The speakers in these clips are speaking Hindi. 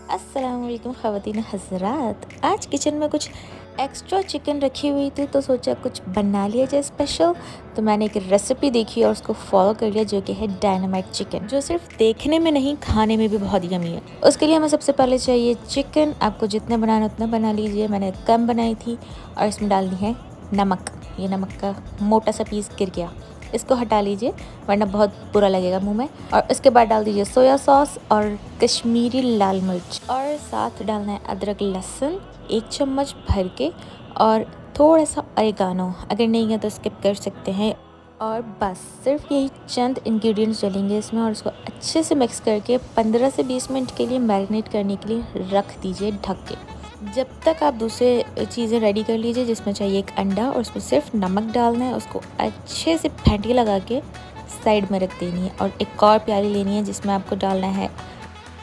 अस्सलाम वालेकुम ख़वातीन हज़रात। आज किचन में कुछ एक्स्ट्रा चिकन रखी हुई थी तो सोचा कुछ बना लिया जाए स्पेशल। तो मैंने एक रेसिपी देखी और उसको फॉलो कर लिया, जो कि है डायनामाइट चिकन, जो सिर्फ देखने में नहीं खाने में भी बहुत यमी है। उसके लिए हमें सबसे पहले चाहिए चिकन। आपको जितने बनाना उतना बना लीजिए, मैंने कम बनाई थी। और इसमें डालनी है नमक। ये नमक का मोटा सा पीस गिर गया, इसको हटा लीजिए वरना बहुत बुरा लगेगा मुंह में। और उसके बाद डाल दीजिए सोया सॉस और कश्मीरी लाल मिर्च, और साथ डालना है अदरक लहसुन 1 चम्मच भर के, और थोड़ा सा ऑरिगानो, अगर नहीं है तो स्किप कर सकते हैं। और बस सिर्फ यही चंद इंग्रेडिएंट्स डलेंगे इसमें, और उसको अच्छे से मिक्स करके 15 से 20 मिनट के लिए मैरिनेट करने के लिए रख दीजिए ढक के। जब तक आप दूसरे चीज़ें रेडी कर लीजिए, जिसमें चाहिए एक अंडा और उसमें सिर्फ नमक डालना है, उसको अच्छे से फेंटी लगा के साइड में रख देनी है। और एक और प्याली लेनी है जिसमें आपको डालना है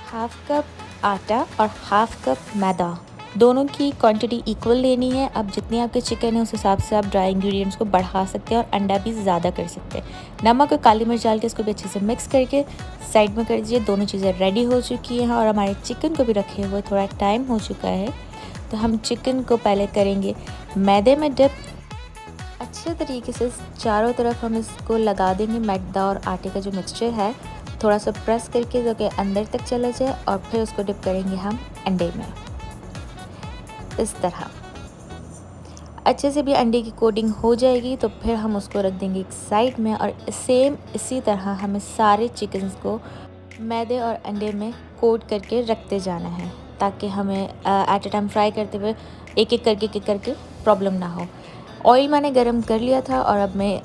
हाफ कप आटा और हाफ कप मैदा। दोनों की क्वांटिटी इक्वल लेनी है। अब जितनी आपके चिकन है उस हिसाब से आप ड्राई इंग्रेडिएंट्स को बढ़ा सकते हैं और अंडा भी ज़्यादा कर सकते हैं। नमक और काली मिर्च डाल के इसको भी अच्छे से मिक्स करके साइड में कर दीजिए। दोनों चीज़ें रेडी हो चुकी हैं और हमारे चिकन को भी रखे हुए थोड़ा टाइम हो चुका है। तो हम चिकन को पहले करेंगे मैदे में डिप। अच्छे तरीके से चारों तरफ हम इसको लगा देंगे, मैदा और आटे का जो मिक्सचर है थोड़ा सा प्रेस करके ताकि अंदर तक चला जाए। और फिर उसको डिप करेंगे हम अंडे में, इस तरह अच्छे से भी अंडे की कोटिंग हो जाएगी। तो फिर हम उसको रख देंगे एक साइड में, और सेम इसी तरह हमें सारे चिकन्स को मैदे और अंडे में कोट करके रखते जाना है, ताकि हमें एट अ टाइम फ्राई करते हुए एक एक करके प्रॉब्लम ना हो। ऑयल मैंने गरम कर लिया था और अब मैं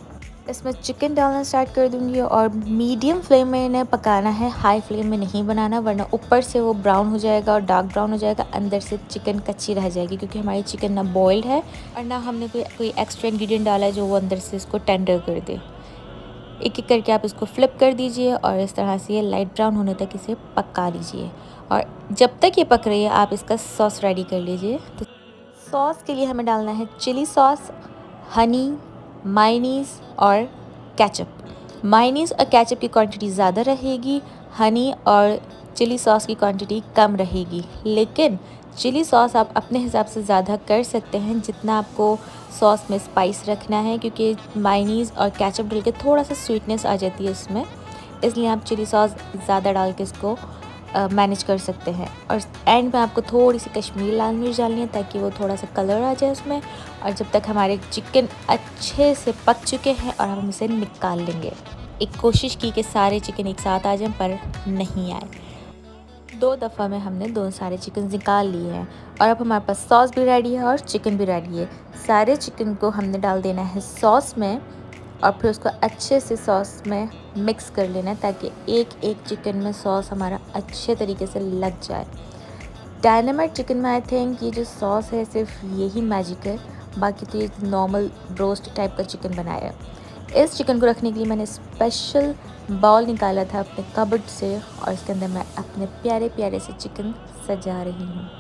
इसमें चिकन डालना स्टार्ट कर दूंगी। और मीडियम फ्लेम में इन्हें पकाना है, हाई फ्लेम में नहीं बनाना, वरना ऊपर से वो ब्राउन हो जाएगा और डार्क ब्राउन हो जाएगा, अंदर से चिकन कच्ची रह जाएगी, क्योंकि हमारी चिकन ना बॉइल्ड है और ना हमने कोई एक्स्ट्रा इंग्रेडिएंट डाला है जो वो अंदर से इसको टेंडर कर दे। एक एक करके आप इसको फ्लिप कर दीजिए और इस तरह से ये लाइट ब्राउन होने तक इसे पका लीजिए। और जब तक ये पक रही है आप इसका सॉस रेडी कर लीजिए। तो सॉस के लिए हमें डालना है चिली सॉस, हनी, मायोनीज़ और केचप। मायोनीज़ और केचप की क्वांटिटी ज़्यादा रहेगी, हनी और चिली सॉस की क्वांटिटी कम रहेगी। लेकिन चिली सॉस आप अपने हिसाब से ज़्यादा कर सकते हैं जितना आपको सॉस में स्पाइस रखना है, क्योंकि मायोनीज़ और केचप डाल के थोड़ा सा स्वीटनेस आ जाती है इसमें, इसलिए आप चिली सॉस ज़्यादा डाल के इसको मैनेज कर सकते हैं। और एंड में आपको थोड़ी सी कश्मीरी लाल मिर्च डालनी है ताकि वो थोड़ा सा कलर आ जाए उसमें। और जब तक हमारे चिकन अच्छे से पक चुके हैं और हम इसे निकाल लेंगे। एक कोशिश की कि सारे चिकन एक साथ आ जाएं, पर नहीं आए। 2 दफ़ा में हमने दोनों सारे चिकन निकाल लिए हैं और अब हमारे पास सॉस भी रेडी है और चिकन भी रेडी है। सारे चिकन को हमने डाल देना है सॉस में और फिर उसको अच्छे से सॉस में मिक्स कर लेना है, ताकि एक एक चिकन में सॉस हमारा अच्छे तरीके से लग जाए। डायनामाइट चिकन में आई थिंक ये जो सॉस है सिर्फ यही मैजिक है, बाकी तो ये नॉर्मल रोस्ट टाइप का चिकन बनाया है। इस चिकन को रखने के लिए मैंने स्पेशल बाउल निकाला था अपने कबर्ड से, और इसके अंदर मैं अपने प्यारे प्यारे से चिकन सजा रही हूँ।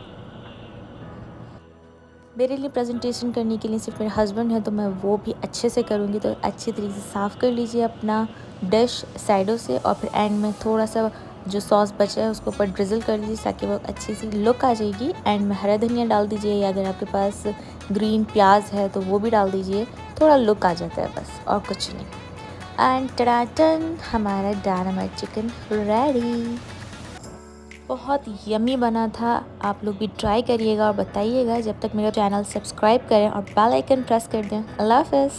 मेरे लिए प्रेजेंटेशन करने के लिए सिर्फ मेरे हस्बैंड है, तो मैं वो भी अच्छे से करूँगी। तो अच्छी तरीके से साफ़ कर लीजिए अपना डिश साइडों से, और फिर एंड में थोड़ा सा जो सॉस बचा है उसको ऊपर ड्रिज़ल कर दीजिए ताकि वो अच्छी सी लुक आ जाएगी। एंड में हरा धनिया डाल दीजिए, या अगर आपके पास ग्रीन प्याज है तो वो भी डाल दीजिए, थोड़ा लुक आ जाता है बस, और कुछ नहीं। एंड टनाटन, हमारा डायनामाइट चिकन रेडी। बहुत यम्मी बना था। आप लोग भी ट्राई करिएगा और बताइएगा। जब तक मेरा चैनल सब्सक्राइब करें और बेल आइकन प्रेस कर दें। अल्लाह हाफ़िज़।